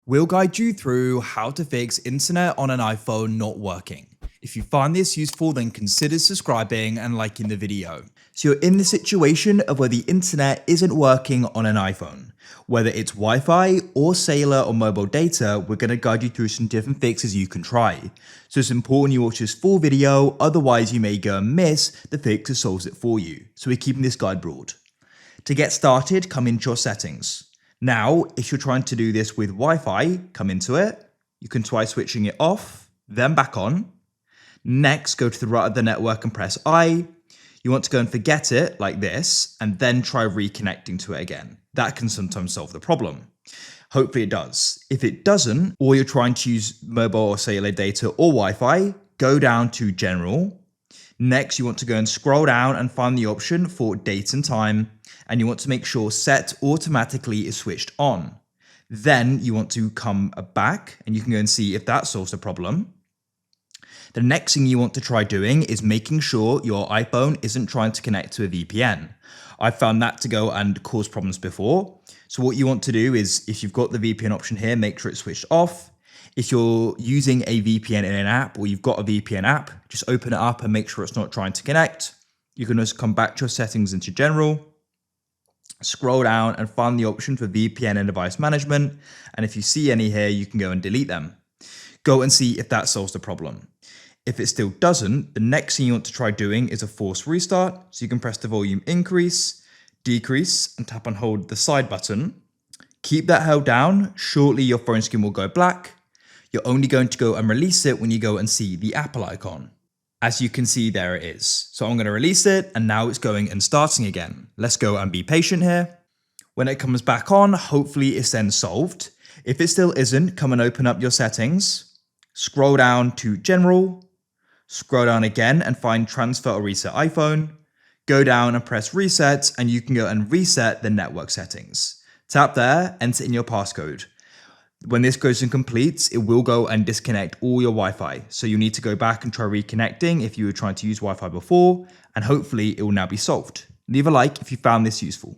We'll guide you through how to fix internet on an iPhone not working. If you find this useful, then consider subscribing and liking the video. So you're in the situation of where the internet isn't working on an iPhone. Whether it's Wi-Fi or cellular or mobile data, we're going to guide you through some different fixes you can try. So it's important you watch this full video, otherwise you may go and miss the fix that solves it for you. So we're keeping this guide broad. To get started, come into your settings. Now, if you're trying to do this with Wi-Fi, come into it. You can try switching it off, then back on. Next, go to the right of the network and press I. You want to go and forget it like this, and then try reconnecting to it again. That can sometimes solve the problem. Hopefully it does. If it doesn't, or you're trying to use mobile or cellular data or Wi-Fi, go down to General. Next, you want to go and scroll down and find the option for date and time, and you want to make sure set automatically is switched on. Then you want to come back and you can go and see if that solves the problem. The next thing you want to try doing is making sure your iPhone isn't trying to connect to a VPN. I've found that to go and cause problems before. So what you want to do is, if you've got the VPN option here, make sure it's switched off. If you're using a VPN in an app, or you've got a VPN app, just open it up and make sure it's not trying to connect. You can also come back to your settings into General, scroll down and find the option for VPN and device management. And if you see any here, you can go and delete them. Go and see if that solves the problem. If it still doesn't, the next thing you want to try doing is a force restart. So you can press the volume increase, decrease, and tap and hold the side button. Keep that held down. Shortly, your phone screen will go black. You're only going to go and release it when you go and see the Apple icon. As you can see, there it is. So I'm going to release it, and now it's going and starting again. Let's go and be patient here. When it comes back on, hopefully it's then solved. If it still isn't, come and open up your settings. Scroll down to General. Scroll down again and find Transfer or Reset iPhone. Go down and press Reset, and you can go and reset the network settings. Tap there, enter in your passcode. When this goes and completes, it will go and disconnect all your Wi-Fi. So you need to go back and try reconnecting if you were trying to use Wi-Fi before, and hopefully it will now be solved. Leave a like if you found this useful.